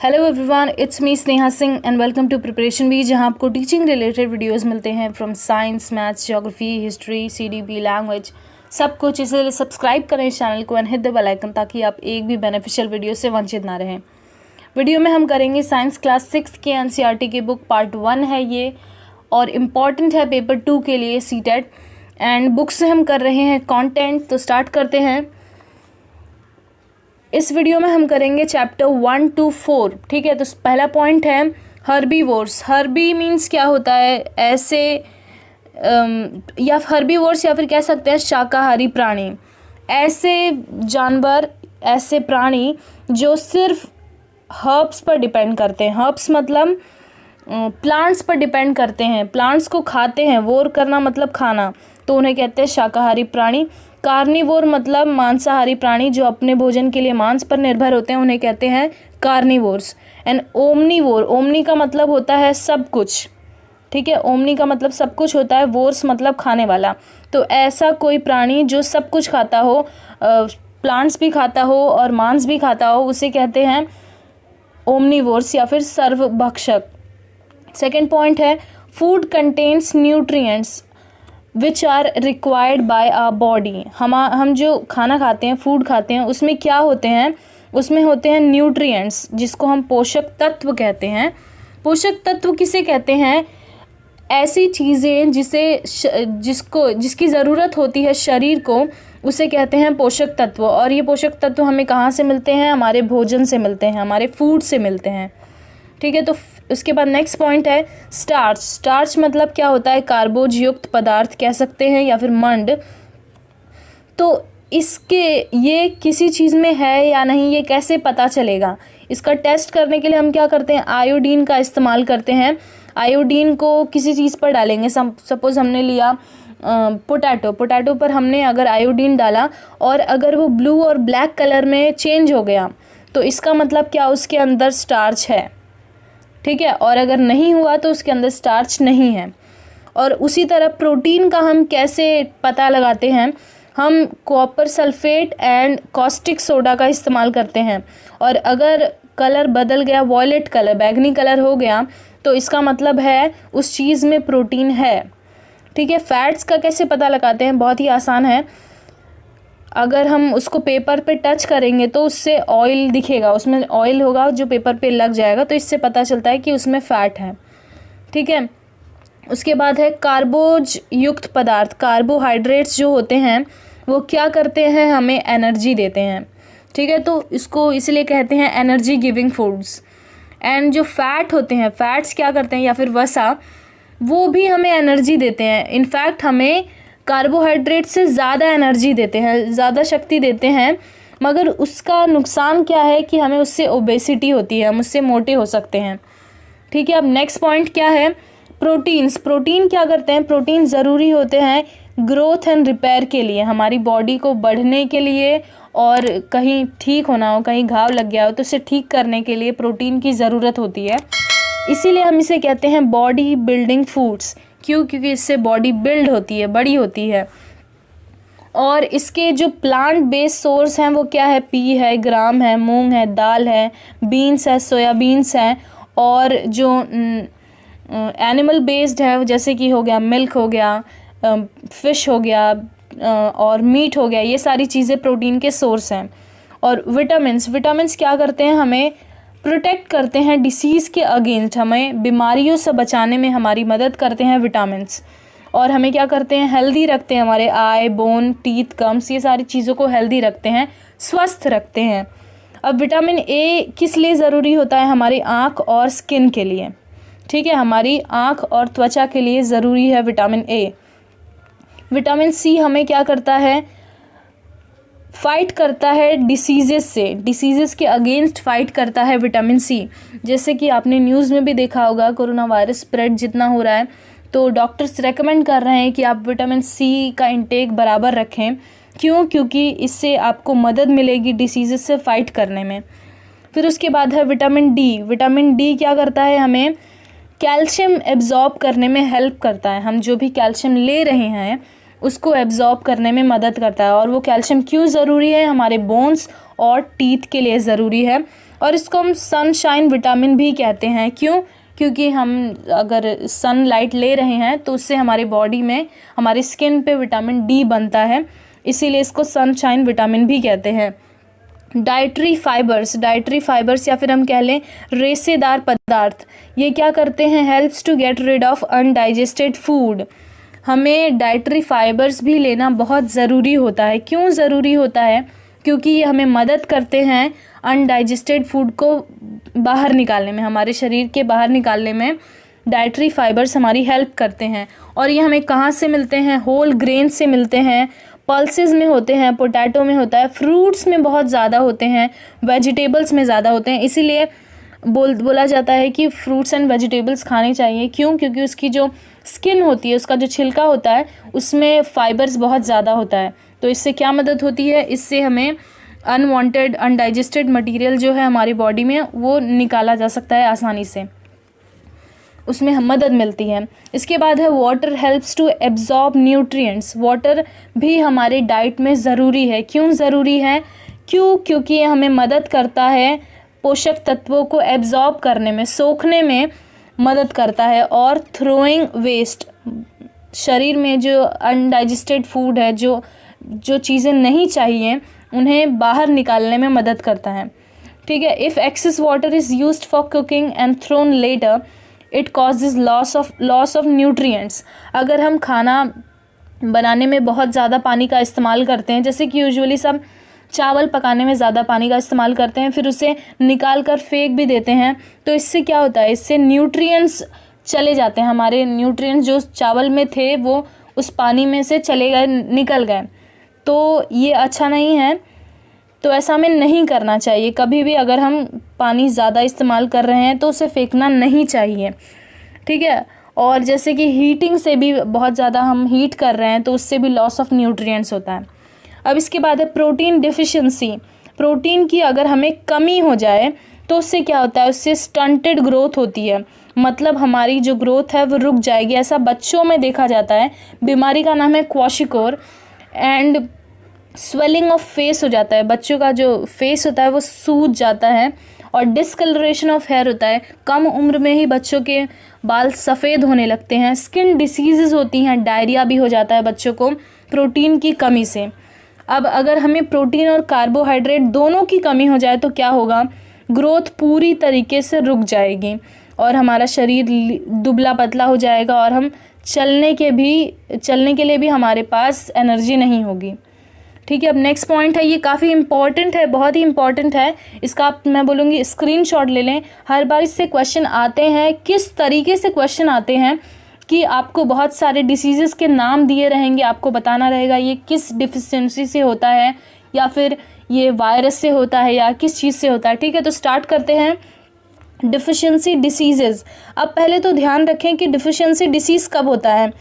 Hello everyone, it's me Sneha Singh and welcome to preparation B, जहां आपको teaching related videos मिलते हैं from science, maths, geography, history, CDP, language, सब कुछ। इसलिए सब्सक्राइब करें इस चैनल को and hit the bell icon ताकि आप एक भी बेनिफिशियल वीडियो से वंचित ना रहें। वीडियो में हम करेंगे साइंस क्लास 6 के एनसीईआरटी की बुक पार्ट 1 है ये, और इम्पॉर्टेंट है पेपर 2 के लिए सीटेट। एंड बुक से हम कर रहे हैं कंटेंट, तो स्टार्ट करते हैं। इस वीडियो में हम करेंगे चैप्टर 1 to 4। ठीक है, तो पहला पॉइंट है हर्बीवोर्स। हर्बी मीन्स क्या होता है, ऐसे या हर्बीवोर्स या फिर कह सकते हैं शाकाहारी प्राणी। ऐसे जानवर, ऐसे प्राणी जो सिर्फ हर्ब्स पर डिपेंड करते हैं। हर्ब्स मतलब प्लांट्स पर डिपेंड करते हैं, प्लांट्स को खाते हैं। वोर करना मतलब खाना, तो उन्हें कहते हैं शाकाहारी प्राणी। कार्निवोर मतलब मांसाहारी प्राणी जो अपने भोजन के लिए मांस पर निर्भर होते हैं, उन्हें कहते हैं कार्निवोर्स। एंड ओमनीवोर, ओमनी का मतलब होता है सब कुछ। ठीक है, ओमनी का मतलब सब कुछ होता है, वोर्स मतलब खाने वाला। तो ऐसा कोई प्राणी जो सब कुछ खाता हो, प्लांट्स भी खाता हो और मांस भी खाता हो, उसे कहते हैं ओमनीवोर्स या फिर सर्वभक्षक। सेकेंड पॉइंट है food contains nutrients which are required by our body. हम जो खाना खाते हैं, फूड खाते हैं, उसमें क्या होते हैं, उसमें होते हैं न्यूट्रिएंट्स, जिसको हम पोषक तत्व कहते हैं। पोषक तत्व किसे कहते हैं? ऐसी चीज़ें जिसकी ज़रूरत होती है शरीर को, उसे कहते हैं पोषक तत्व। और ये पोषक तत्व हमें कहाँ से मिलते हैं? हमारे भोजन से मिलते हैं, हमारे फूड से मिलते हैं। ठीक है, तो उसके बाद नेक्स्ट पॉइंट है स्टार्च। स्टार्च मतलब क्या होता है? कार्बोज युक्त पदार्थ कह सकते हैं या फिर मंड। तो ये किसी चीज़ में है या नहीं, ये कैसे पता चलेगा? इसका टेस्ट करने के लिए हम क्या करते हैं? आयोडीन का इस्तेमाल करते हैं। आयोडीन को किसी चीज़ पर डालेंगे, सपोज हमने लिया पोटैटो पर हमने अगर आयोडीन डाला और अगर वो ब्लू और ब्लैक कलर में चेंज हो गया, तो इसका मतलब क्या? उसके अंदर स्टार्च है। ठीक है, और अगर नहीं हुआ तो उसके अंदर स्टार्च नहीं है। और उसी तरह प्रोटीन का हम कैसे पता लगाते हैं? हम copper sulphate and caustic soda का इस्तेमाल करते हैं। और अगर कलर बदल गया, वॉयलेट कलर, बैगनी कलर हो गया, तो इसका मतलब है उस चीज़ में प्रोटीन है। ठीक है, फैट्स का कैसे पता लगाते हैं? बहुत ही आसान है। अगर हम उसको पेपर पे टच करेंगे तो उससे ऑयल दिखेगा, उसमें ऑयल होगा जो पेपर पे लग जाएगा, तो इससे पता चलता है कि उसमें फ़ैट है। ठीक है, उसके बाद है कार्बोज युक्त पदार्थ। कार्बोहाइड्रेट्स जो होते हैं वो क्या करते हैं? हमें एनर्जी देते हैं। ठीक है, तो इसको इसलिए कहते हैं एनर्जी गिविंग फूड्स। एंड जो फैट होते हैं, फैट्स क्या करते हैं, या फिर वसा, वो भी हमें एनर्जी देते हैं। इनफैक्ट हमें कार्बोहाइड्रेट से ज़्यादा एनर्जी देते हैं, ज़्यादा शक्ति देते हैं। मगर उसका नुकसान क्या है कि हमें उससे ओबेसिटी होती है, हम उससे मोटे हो सकते हैं। ठीक है, अब नेक्स्ट पॉइंट क्या है? प्रोटीन्स। प्रोटीन क्या करते हैं? प्रोटीन ज़रूरी होते हैं ग्रोथ एंड रिपेयर के लिए, हमारी बॉडी को बढ़ने के लिए, और कहीं ठीक होना हो, कहीं घाव लग गया हो तो उसे ठीक करने के लिए प्रोटीन की ज़रूरत होती है। इसीलिए हम इसे कहते हैं बॉडी बिल्डिंग फूड्स। क्योंकि इससे बॉडी बिल्ड होती है, बड़ी होती है। और इसके जो प्लांट बेस्ड सोर्स हैं वो क्या है? पी है, ग्राम है, मूंग है, दाल है, बीन्स है, सोयाबीन्स हैं। और जो एनिमल बेस्ड है, जैसे कि हो गया मिल्क, हो गया फिश, हो गया और मीट हो गया, ये सारी चीज़ें प्रोटीन के सोर्स हैं। और विटामिन्स क्या करते हैं? हमें प्रोटेक्ट करते हैं डिसीज़ के अगेंस्ट, हमें बीमारियों से बचाने में हमारी मदद करते हैं विटामिन्स। और हमें क्या करते हैं? हेल्दी रखते हैं, हमारे आई, बोन, टीथ, गम्स, ये सारी चीज़ों को हेल्दी रखते हैं, स्वस्थ रखते हैं। अब विटामिन ए किस लिए ज़रूरी होता है? हमारी आँख और स्किन के लिए। ठीक है, हमारी आँख और त्वचा के लिए ज़रूरी है विटामिन ए। विटामिन सी हमें क्या करता है? फाइट करता है डिसीजेस से, डिसीजेस के अगेंस्ट फाइट करता है विटामिन सी। जैसे कि आपने न्यूज़ में भी देखा होगा, कोरोना वायरस स्प्रेड जितना हो रहा है, तो डॉक्टर्स रेकमेंड कर रहे हैं कि आप विटामिन सी का इंटेक बराबर रखें। क्यों? क्योंकि इससे आपको मदद मिलेगी डिसीजेस से फाइट करने में। फिर उसके बाद है विटामिन डी। विटामिन डी क्या करता है? हमें कैल्शियम एब्जॉर्ब करने में हेल्प करता है। हम जो भी कैल्शियम ले रहे हैं उसको एब्जॉर्ब करने में मदद करता है। और वो कैल्शियम क्यों ज़रूरी है? हमारे बोन्स और टीथ के लिए ज़रूरी है। और इसको हम सनशाइन विटामिन भी कहते हैं। क्यों? क्योंकि हम अगर सनलाइट ले रहे हैं तो उससे हमारी बॉडी में, हमारी स्किन पे विटामिन डी बनता है, इसीलिए इसको सनशाइन विटामिन भी कहते हैं। डाइटरी फाइबर्स या फिर हम कह लें रेशेदार पदार्थ, ये क्या करते हैं? Helps to get rid of undigested food. हमें डाइटरी फाइबर्स भी लेना बहुत ज़रूरी होता है। क्यों ज़रूरी होता है? क्योंकि ये हमें मदद करते हैं अनडाइजेस्टेड फूड को बाहर निकालने में, हमारे शरीर के बाहर निकालने में डाइटरी फाइबर्स हमारी हेल्प करते हैं। और ये हमें कहाँ से मिलते हैं? होल ग्रेन से मिलते हैं, पल्सेस में होते हैं, पोटैटो में होता है, फ्रूट्स में बहुत ज़्यादा होते हैं, वेजिटेबल्स में ज़्यादा होते हैं। इसीलिए बोला जाता है कि फ्रूट्स एंड वेजिटेबल्स खाने चाहिए। क्यों? क्योंकि उसकी जो स्किन होती है, उसका जो छिलका होता है, उसमें फाइबर्स बहुत ज़्यादा होता है। तो इससे क्या मदद होती है? इससे हमें अनवांटेड अनडाइजेस्टेड मटेरियल जो है हमारी बॉडी में, वो निकाला जा सकता है आसानी से, उसमें मदद मिलती है। इसके बाद है water helps to absorb nutrients. Water भी हमारे डाइट में ज़रूरी है। क्यों ज़रूरी है? क्योंकि ये हमें मदद करता है पोषक तत्वों को एब्जॉर्ब करने में, सोखने में मदद करता है, और थ्रोइंग वेस्ट, शरीर में जो अनडाइजेस्टेड फूड है, जो चीज़ें नहीं चाहिए, उन्हें बाहर निकालने में मदद करता है। ठीक है। If excess water is used for cooking and thrown later, it causes loss of nutrients. अगर हम खाना बनाने में बहुत ज़्यादा पानी का इस्तेमाल करते हैं, जैसे कि यूजुअली सब चावल पकाने में ज़्यादा पानी का इस्तेमाल करते हैं, फिर उसे निकाल कर फेंक भी देते हैं, तो इससे क्या होता है? इससे न्यूट्रिएंट्स चले जाते हैं, हमारे न्यूट्रिएंट्स जो चावल में थे वो उस पानी में से चले गए, निकल गए। तो ये अच्छा नहीं है। तो ऐसा हमें नहीं करना चाहिए कभी भी। अगर हम पानी ज़्यादा इस्तेमाल कर रहे हैं तो उसे फेंकना नहीं चाहिए। ठीक है। और जैसे कि हीटिंग से भी, बहुत ज़्यादा हम हीट कर रहे हैं तो उससे भी लॉस ऑफ न्यूट्रिएंट्स होता है। अब इसके बाद है प्रोटीन डिफिशिएंसी। प्रोटीन की अगर हमें कमी हो जाए तो उससे क्या होता है? उससे स्टंटेड ग्रोथ होती है, मतलब हमारी जो ग्रोथ है वो रुक जाएगी। ऐसा बच्चों में देखा जाता है। बीमारी का नाम है क्वाशिकोर। एंड स्वेलिंग ऑफ फेस हो जाता है, बच्चों का जो फेस होता है वो सूज जाता है। और डिस्कलरेशन ऑफ हेयर होता है, कम उम्र में ही बच्चों के बाल सफ़ेद होने लगते हैं। स्किन डिसीज़ेज़ होती हैं, डायरिया भी हो जाता है बच्चों को प्रोटीन की कमी से। अब अगर हमें प्रोटीन और कार्बोहाइड्रेट दोनों की कमी हो जाए तो क्या होगा? ग्रोथ पूरी तरीके से रुक जाएगी और हमारा शरीर दुबला पतला हो जाएगा, और हम चलने के लिए भी हमारे पास एनर्जी नहीं होगी। ठीक है। अब नेक्स्ट पॉइंट है, ये काफ़ी इंपॉर्टेंट है, बहुत ही इंपॉर्टेंट है। इसका आप, मैं बोलूँगी, स्क्रीनशॉट ले लें। हर बार इससे क्वेश्चन आते हैं। किस तरीके से क्वेश्चन आते हैं कि आपको बहुत सारे डिसीज़ेस के नाम दिए रहेंगे, आपको बताना रहेगा ये किस डिफिशिएंसी से होता है, या फिर ये वायरस से होता है, या किस चीज़ से होता है। ठीक है। तो स्टार्ट करते हैं। Deficiency diseases. अब पहले तो ध्यान रखें कि डिफिशिएंसी डिसीज़ कब होता है।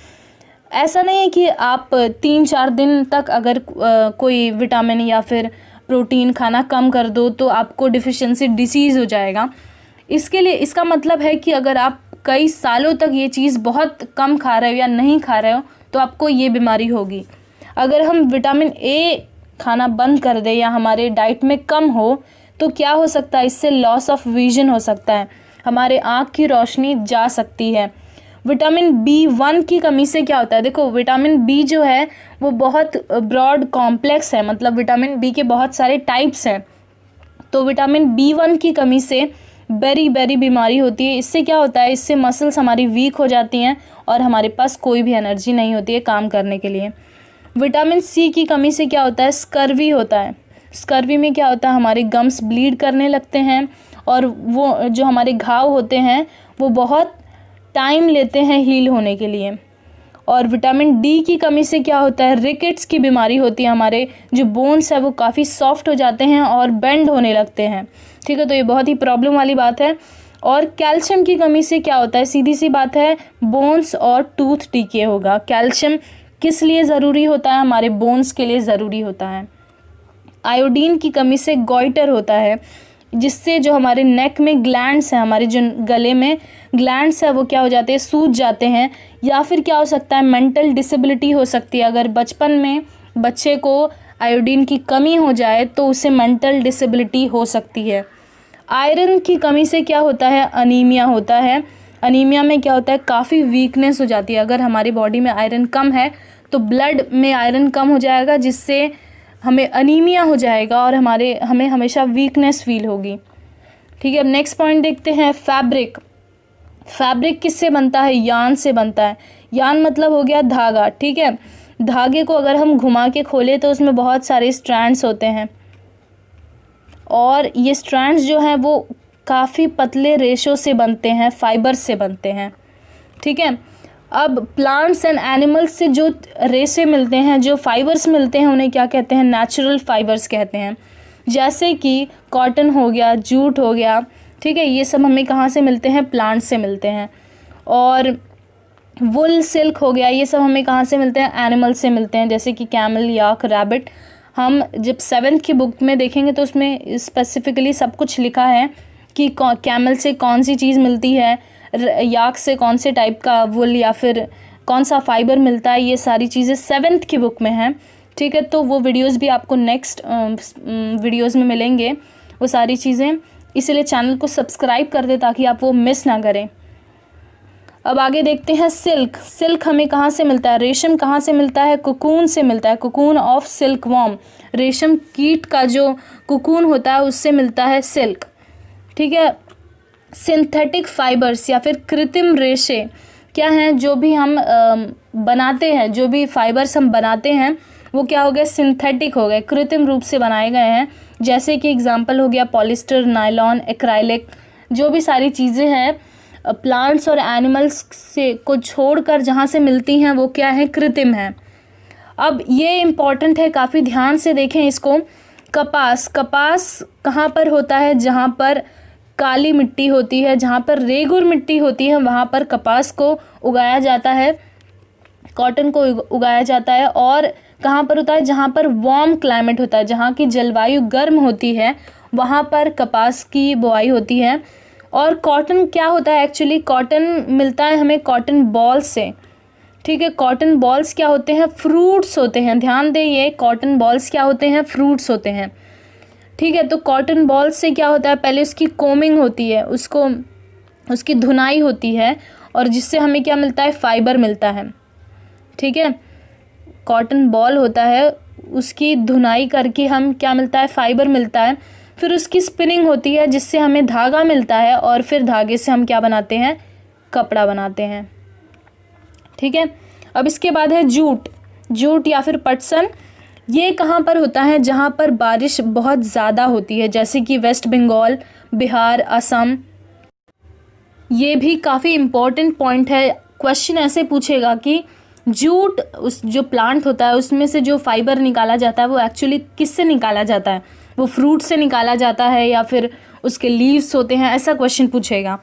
ऐसा नहीं है कि आप 3-4 दिन तक अगर कोई विटामिन या फिर प्रोटीन खाना कम कर दो तो आपको डिफिशिएंसी डिसीज़ हो जाएगा। इसके लिए, इसका मतलब है कि अगर आप कई सालों तक ये चीज़ बहुत कम खा रहे हो या नहीं खा रहे हो तो आपको ये बीमारी होगी। अगर हम विटामिन ए खाना बंद कर दें या हमारे डाइट में कम हो तो क्या हो सकता है? इससे लॉस ऑफ विजन हो सकता है, हमारे आँख की रोशनी जा सकती है। विटामिन B1 की कमी से क्या होता है? देखो, विटामिन बी जो है वो बहुत ब्रॉड कॉम्प्लेक्स है, मतलब विटामिन बी के बहुत सारे टाइप्स हैं। तो विटामिन B1 की कमी से बेरी बीमारी होती है। इससे क्या होता है? इससे मसल्स हमारी वीक हो जाती हैं और हमारे पास कोई भी एनर्जी नहीं होती है काम करने के लिए। विटामिन C की कमी से क्या होता है? स्कर्वी होता है। स्कर्वी में क्या होता है? हमारे गम्स ब्लीड करने लगते हैं और वो जो हमारे घाव होते हैं वो बहुत टाइम लेते हैं हील होने के लिए। और विटामिन डी की कमी से क्या होता है? रिकेट्स की बीमारी होती है, हमारे जो बोन्स है वो काफ़ी सॉफ्ट हो जाते हैं और बेंड होने लगते हैं। ठीक है। तो ये बहुत ही प्रॉब्लम वाली बात है। और कैल्शियम की कमी से क्या होता है? सीधी सी बात है, बोन्स और टूथ डीके होगा। कैल्शियम किस लिए ज़रूरी होता है? हमारे बोन्स के लिए ज़रूरी होता है। आयोडीन की कमी से गॉइटर होता है, जिससे जो हमारे नेक में ग्लैंड्स हैं, हमारे जो गले में ग्लैंड्स है वो क्या हो जाते हैं? सूज जाते हैं। या फिर क्या हो सकता है? मेंटल डिसेबिलिटी हो सकती है। अगर बचपन में बच्चे को आयोडीन की कमी हो जाए तो उसे मेंटल डिसेबिलिटी हो सकती है। आयरन की कमी से क्या होता है, अनीमिया होता है। अनीमिया में क्या होता है, काफ़ी वीकनेस हो जाती है। अगर हमारी बॉडी में आयरन कम है तो ब्लड में आयरन कम हो जाएगा, जिससे हमें अनीमिया हो जाएगा और हमें हमेशा वीकनेस फील होगी। ठीक है, अब नेक्स्ट पॉइंट देखते हैं, फैब्रिक। फैब्रिक किससे बनता है, यान से बनता है। यान मतलब हो गया धागा। ठीक है, धागे को अगर हम घुमा के खोले तो उसमें बहुत सारे स्ट्रैंड्स होते हैं और ये स्ट्रैंड्स जो हैं वो काफ़ी पतले रेशों से बनते हैं, फाइबर्स से बनते हैं। ठीक है, अब प्लांट्स एंड एनिमल्स से जो रेशे मिलते हैं, जो फाइबर्स मिलते हैं, उन्हें क्या कहते हैं, नेचुरल फाइबर्स कहते हैं। जैसे कि कॉटन हो गया, जूट हो गया। ठीक है, ये सब हमें कहाँ से मिलते हैं, प्लांट से मिलते हैं। और वुल, सिल्क हो गया, ये सब हमें कहाँ से मिलते हैं, एनिमल से मिलते हैं, जैसे कि कैमल, याक, रैबिट। हम जब 7th की बुक में देखेंगे तो उसमें स्पेसिफिकली सब कुछ लिखा है कि कैमल से कौन सी चीज़ मिलती है, याक से कौन से टाइप का वुल या फिर कौन सा फाइबर मिलता है। ये सारी चीज़ें 7th की बुक में हैं। ठीक है, तो वो वीडियोस भी आपको नेक्स्ट वीडियोस में मिलेंगे वो सारी चीज़ें, इसलिए चैनल को सब्सक्राइब कर दे ताकि आप वो मिस ना करें। अब आगे देखते हैं, सिल्क। सिल्क हमें कहाँ से मिलता है, रेशम कहाँ से मिलता है, कुकून से मिलता है। कुकून ऑफ सिल्क वॉर्म, रेशम कीट का जो कुकून होता है उससे मिलता है सिल्क। ठीक है, सिंथेटिक फाइबर्स या फिर कृत्रिम रेशे क्या हैं, जो भी हम बनाते हैं, जो भी फाइबर्स हम बनाते हैं वो क्या हो गए, सिंथेटिक हो गए, कृत्रिम रूप से बनाए गए हैं। जैसे कि एग्जांपल हो गया पॉलिस्टर, नायलॉन, एक्राइलिक। जो भी सारी चीज़ें हैं प्लांट्स और एनिमल्स से को छोड़कर जहाँ से मिलती हैं वो क्या है, कृत्रिम है। अब ये इम्पॉर्टेंट है, काफ़ी ध्यान से देखें इसको। कपास, कपास कहाँ पर होता है, जहाँ पर काली मिट्टी होती है, जहाँ पर रेगुर मिट्टी होती है, वहाँ पर कपास को उगाया जाता है, कॉटन को उगाया जाता है। और कहाँ पर होता है, जहाँ पर वार्म क्लाइमेट होता है, जहाँ की जलवायु गर्म होती है, वहाँ पर कपास की बुआई होती है। और कॉटन क्या होता है, एक्चुअली कॉटन मिलता है हमें कॉटन बॉल से। ठीक है, कॉटन बॉल्स क्या होते हैं, फ्रूट्स होते हैं। ध्यान दें, ये कॉटन बॉल्स क्या होते हैं, फ्रूट्स होते हैं। ठीक है, तो कॉटन बॉल्स से क्या होता है, पहले उसकी कोमिंग होती है, उसकी धुनाई होती है और जिससे हमें क्या मिलता है, फाइबर मिलता है। ठीक है, कॉटन बॉल होता है, उसकी धुनाई करके हम क्या मिलता है, फाइबर मिलता है। फिर उसकी स्पिनिंग होती है जिससे हमें धागा मिलता है और फिर धागे से हम क्या बनाते हैं, कपड़ा बनाते हैं। ठीक है, अब इसके बाद है जूट। जूट या फिर पटसन, ये कहाँ पर होता है, जहाँ पर बारिश बहुत ज़्यादा होती है, जैसे कि वेस्ट बंगाल, बिहार, असम। ये भी काफ़ी इम्पोर्टेंट पॉइंट है। क्वेश्चन ऐसे पूछेगा कि जूट, उस जो प्लांट होता है उसमें से जो फाइबर निकाला जाता है वो एक्चुअली किससे निकाला जाता है, वो फ्रूट से निकाला जाता है या फिर उसके लीव्स होते हैं, ऐसा क्वेश्चन पूछेगा।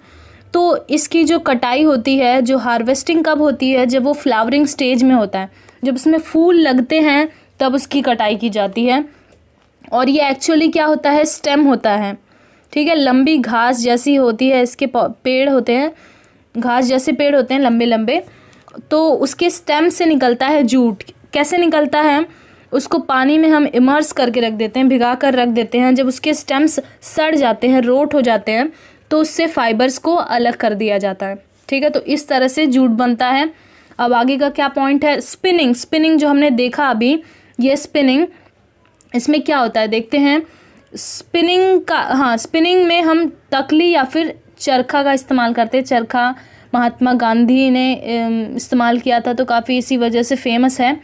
तो इसकी जो कटाई होती है, जो हार्वेस्टिंग कब होती है, जब वो फ्लावरिंग स्टेज में होता है, जब उसमें फूल लगते हैं तब उसकी कटाई की जाती है। और ये एक्चुअली क्या होता है, स्टेम होता है। ठीक है, लंबी घास जैसी होती है, इसके पेड़ होते हैं, घास जैसे पेड़ होते हैं लंबे लंबे, तो उसके स्टेम से निकलता है जूट। कैसे निकलता है, उसको पानी में हम इमर्स करके रख देते हैं, भिगा कर रख देते हैं। जब उसके स्टेम्स सड़ जाते हैं, रोट हो जाते हैं, तो उससे फाइबर्स को अलग कर दिया जाता है। ठीक है, तो इस तरह से जूट बनता है। अब आगे का क्या पॉइंट है, स्पिनिंग। स्पिनिंग जो हमने देखा अभी, ये स्पिनिंग, इसमें क्या होता है देखते हैं। स्पिनिंग का, हाँ, स्पिनिंग में हम तकली या फिर चरखा का इस्तेमाल करते हैं। चरखा महात्मा गांधी ने इस्तेमाल किया था, तो काफ़ी इसी वजह से फेमस है।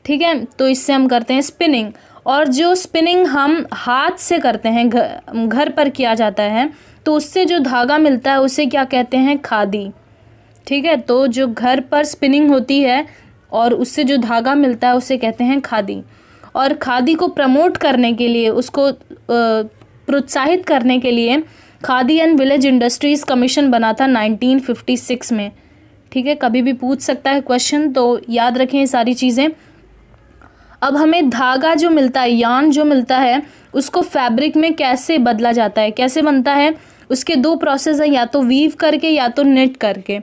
ठीक है, तो इससे हम करते हैं स्पिनिंग। और जो स्पिनिंग हम हाथ से करते हैं, घर पर किया जाता है, तो उससे जो धागा मिलता है उसे क्या कहते हैं, खादी। ठीक है, तो जो घर पर स्पिनिंग होती है और उससे जो धागा मिलता है उसे कहते हैं खादी। और खादी को प्रमोट करने के लिए, उसको प्रोत्साहित करने के लिए khadi and village industries commission बना था 1956 में। ठीक है, कभी भी पूछ सकता है क्वेश्चन, तो याद रखें ये सारी चीज़ें। अब हमें धागा जो मिलता है, यान जो मिलता है, उसको फैब्रिक में कैसे बदला जाता है, कैसे बनता है, उसके 2 प्रोसेस हैं, या तो वीव करके या तो नेट करके।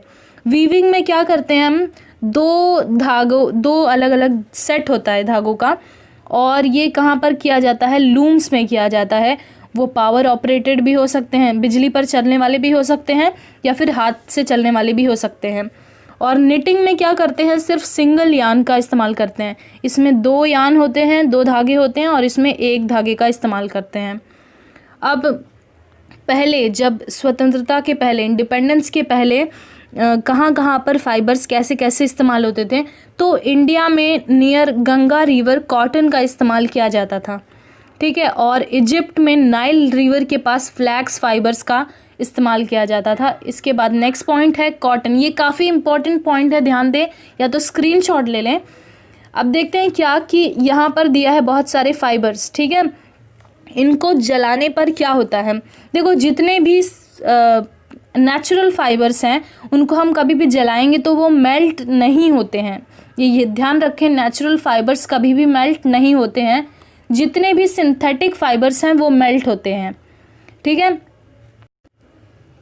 वीविंग में क्या करते हैं हम, 2 अलग अलग सेट होता है धागों का, और ये कहाँ पर किया जाता है, लूम्स में किया जाता है। वो पावर ऑपरेटेड भी हो सकते हैं, बिजली पर चलने वाले भी हो सकते हैं, या फिर हाथ से चलने वाले भी हो सकते हैं। और निटिंग में क्या करते हैं, सिर्फ सिंगल यान का इस्तेमाल करते हैं। इसमें 2 यान होते हैं, 2 धागे होते हैं, और इसमें 1 धागे का इस्तेमाल करते हैं। अब पहले जब स्वतंत्रता के पहले, इंडिपेंडेंस के पहले कहाँ कहाँ पर फाइबर्स कैसे कैसे इस्तेमाल होते थे, तो इंडिया में नियर गंगा रिवर कॉटन का इस्तेमाल किया जाता था, ठीक है। और इजिप्ट में नाइल रिवर के पास फ्लैक्स फाइबर्स का इस्तेमाल किया जाता था। इसके बाद नेक्स्ट पॉइंट है कॉटन। ये काफ़ी इंपॉर्टेंट पॉइंट है, ध्यान दें, या तो स्क्रीनशॉट ले लें। अब देखते हैं क्या कि यहाँ पर दिया है बहुत सारे फाइबर्स, ठीक है। इनको जलाने पर क्या होता है, देखो जितने भी नेचुरल फाइबर्स हैं उनको हम कभी भी जलाएंगे तो वो मेल्ट नहीं होते हैं। ये ध्यान रखें, नेचुरल फाइबर्स कभी भी मेल्ट नहीं होते हैं। जितने भी सिंथेटिक फाइबर्स हैं वो मेल्ट होते हैं, ठीक है।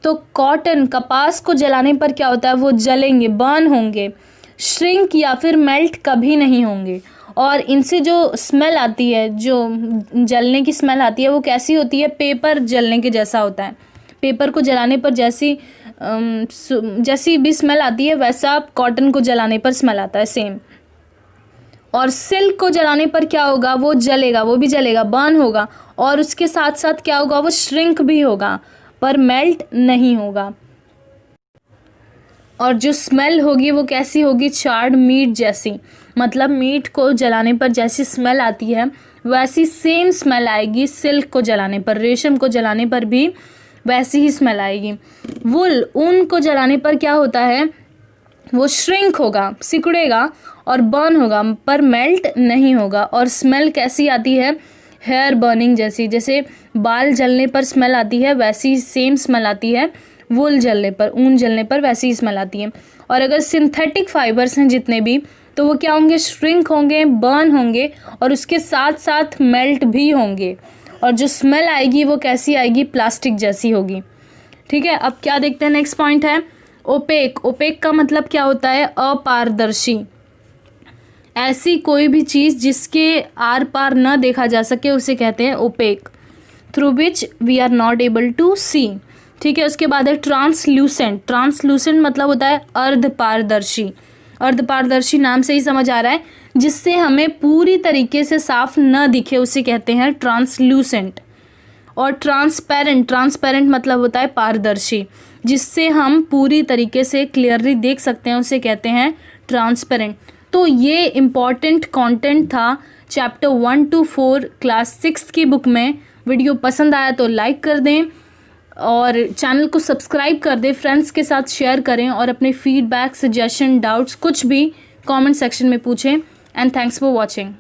तो कॉटन, कपास को जलाने पर क्या होता है, वो जलेंगे, बर्न होंगे, श्रिंक या फिर मेल्ट कभी नहीं होंगे। और इनसे जो स्मेल आती है, जो जलने की स्मेल आती है, वो कैसी होती है, पेपर जलने के जैसा होता है। पेपर को जलाने पर जैसी भी स्मेल आती है, वैसा कॉटन को जलाने पर स्मेल आता है, सेम। और सिल्क को जलाने पर क्या होगा, वो जलेगा, वो भी जलेगा, बर्न होगा, और उसके साथ साथ क्या होगा, वो श्रिंक भी होगा, पर मेल्ट नहीं होगा। और जो स्मेल होगी वो कैसी होगी, चार्ड मीट जैसी, मतलब मीट को जलाने पर जैसी स्मेल आती है वैसी सेम स्मेल आएगी सिल्क को जलाने पर, रेशम को जलाने पर भी वैसी ही स्मेल आएगी। वुल, ऊन को जलाने पर क्या होता है, वो श्रिंक होगा, सिकुड़ेगा और बर्न होगा, पर मेल्ट नहीं होगा। और स्मेल कैसी आती है, हेयर बर्निंग जैसी, जैसे बाल जलने पर स्मेल आती है वैसी सेम स्मेल आती है वुल जलने पर, ऊन जलने पर वैसी ही स्मेल आती है। और अगर सिंथेटिक फाइबर्स हैं जितने भी, तो वो क्या होंगे, श्रिंक होंगे, बर्न होंगे, और उसके साथ साथ मेल्ट भी होंगे। और जो स्मेल आएगी वो कैसी आएगी, प्लास्टिक जैसी होगी, ठीक है। अब क्या देखते हैं, नेक्स्ट पॉइंट है ओपेक। ओपेक का मतलब क्या होता है, अपारदर्शी। ऐसी कोई भी चीज़ जिसके आर पार न देखा जा सके उसे कहते हैं opaque, through which we are not able to see, ठीक है। उसके बाद है ट्रांसल्यूसेंट। ट्रांसल्यूसेंट मतलब होता है अर्धपारदर्शी। अर्धपारदर्शी नाम से ही समझ आ रहा है, जिससे हमें पूरी तरीके से साफ न दिखे उसे कहते हैं ट्रांसल्यूसेंट। और ट्रांसपेरेंट, ट्रांसपेरेंट मतलब होता है पारदर्शी, जिससे हम पूरी तरीके से क्लियरली देख सकते हैं उसे कहते हैं ट्रांसपेरेंट। तो ये इम्पॉर्टेंट कंटेंट था चैप्टर 1 to 4 क्लास 6 की बुक में। वीडियो पसंद आया तो लाइक कर दें और चैनल को सब्सक्राइब कर दें, फ्रेंड्स के साथ शेयर करें, और अपने फीडबैक, सजेशन, डाउट्स कुछ भी कमेंट सेक्शन में पूछें। And thanks for watching.